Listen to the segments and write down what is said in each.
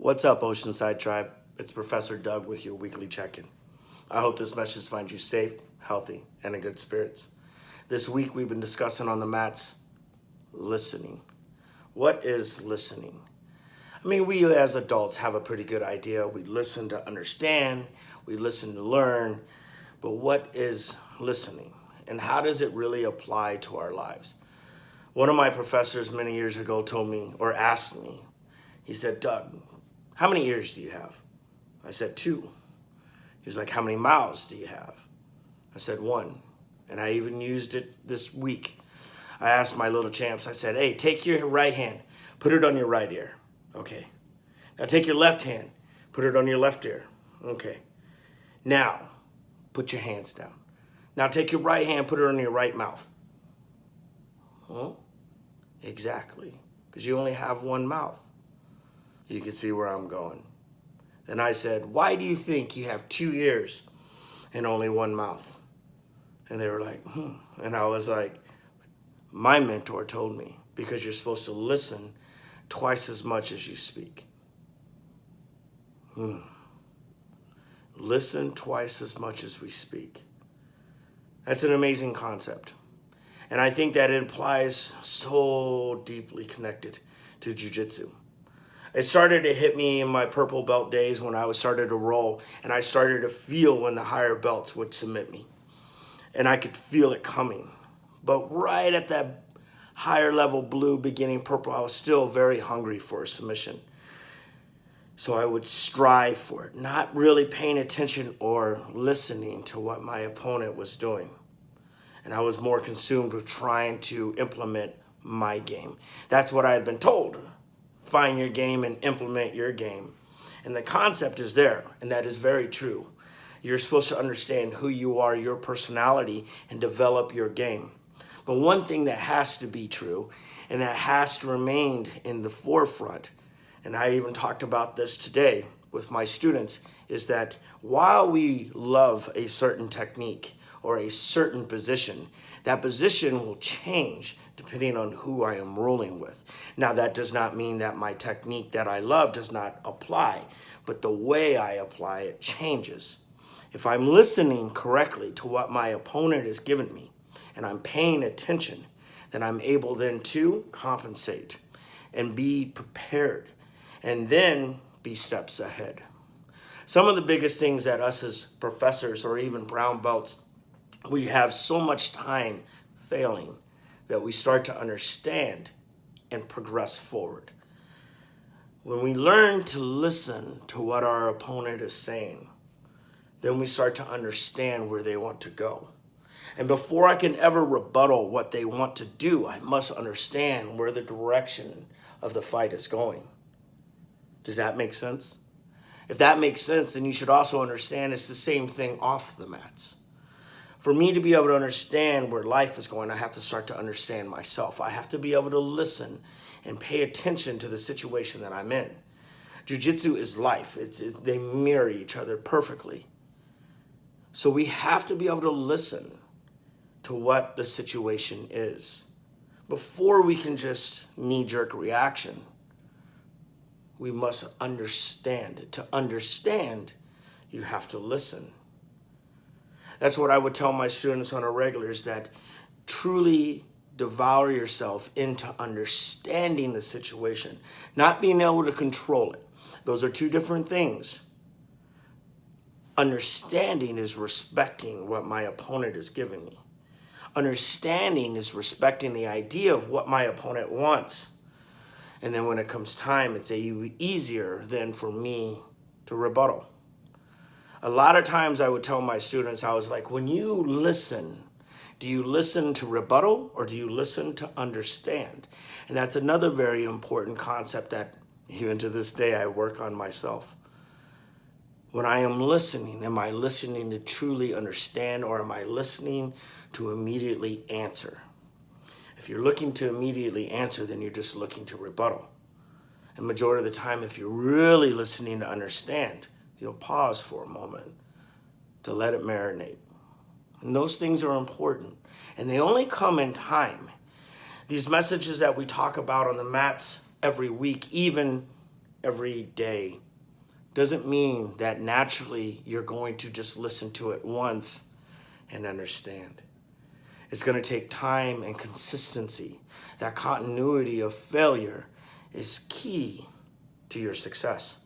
What's up, Oceanside Tribe? It's Professor Doug with your weekly check-in. I hope this message finds you safe, healthy, and in good spirits. This week we've been discussing on the mats listening. What is listening? I mean, we as adults have a pretty good idea. We listen to understand, we listen to learn, but what is listening? And how does it really apply to our lives? One of my professors many years ago told me, or asked me, he said, Doug, how many ears do you have? I said, 2. He was like, how many mouths do you have? I said, 1. And I even used it this week. I asked my little champs, I said, hey, take your right hand, put it on your right ear. Okay. Now take your left hand, put it on your left ear. Okay. Now, put your hands down. Now take your right hand, put it on your right mouth. Huh? Exactly. Because you only have one mouth. You can see where I'm going. Then I said, why do you think you have 2 ears and only one mouth? And they were like, And I was like, my mentor told me, because you're supposed to listen twice as much as you speak. Listen twice as much as we speak. That's an amazing concept. And I think that it implies so deeply connected to jiu-jitsu. It started to hit me in my purple belt days when I was started to roll, and I started to feel when the higher belts would submit me. And I could feel it coming. But right at that higher level blue, beginning purple, I was still very hungry for a submission. So I would strive for it, not really paying attention or listening to what my opponent was doing. And I was more consumed with trying to implement my game. That's what I had been told. Find your game and implement your game. And the concept is there, and that is very true. You're supposed to understand who you are, your personality, and develop your game. But one thing that has to be true, and that has to remain in the forefront, and I even talked about this today with my students, is that while we love a certain technique or a certain position, that position will change depending on who I am rolling with. Now, that does not mean that my technique that I love does not apply, but the way I apply it changes. If I'm listening correctly to what my opponent has given me, and I'm paying attention, then I'm able then to compensate and be prepared, and then be steps ahead. Some of the biggest things that us as professors or even brown belts, we have so much time failing that we start to understand and progress forward. When we learn to listen to what our opponent is saying, then we start to understand where they want to go. And before I can ever rebuttal what they want to do, I must understand where the direction of the fight is going. Does that make sense? If that makes sense, then you should also understand it's the same thing off the mats. For me to be able to understand where life is going, I have to start to understand myself. I have to be able to listen and pay attention to the situation that I'm in. Jiu-jitsu is life. They mirror each other perfectly. So we have to be able to listen to what the situation is before we can just knee-jerk reaction. We must understand. To understand, you have to listen. That's what I would tell my students on a regular, is that truly devour yourself into understanding the situation, not being able to control it. Those are two different things. Understanding is respecting what my opponent is giving me. Understanding is respecting the idea of what my opponent wants. And then when it comes time, it's easier then for me to rebuttal. A lot of times I would tell my students, I was like, when you listen, do you listen to rebuttal or do you listen to understand? And that's another very important concept that even to this day I work on myself. When I am listening, am I listening to truly understand, or am I listening to immediately answer? If you're looking to immediately answer, then you're just looking to rebuttal. And majority of the time, if you're really listening to understand, you'll pause for a moment to let it marinate. And those things are important. And they only come in time. These messages that we talk about on the mats every week, even every day doesn't mean that naturally you're going to just listen to it once and understand. It's going to take time and consistency. That continuity of failure is key to your success.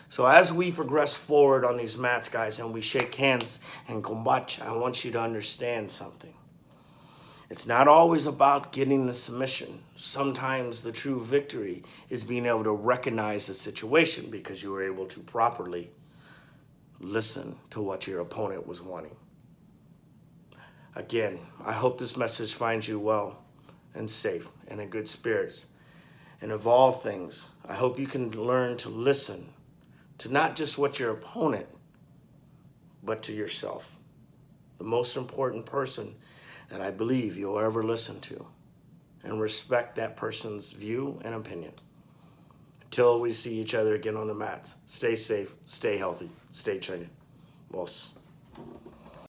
So as we progress forward on these mats, guys, and we shake hands and kombacha, I want you to understand something. It's not always about getting the submission. Sometimes the true victory is being able to recognize the situation because you were able to properly listen to what your opponent was wanting. Again, I hope this message finds you well and safe and in good spirits. And of all things, I hope you can learn to listen to not just what your opponent, but to yourself. The most important person that I believe you'll ever listen to, and respect that person's view and opinion. Until we see each other again on the mats, stay safe, stay healthy, stay training. Boss.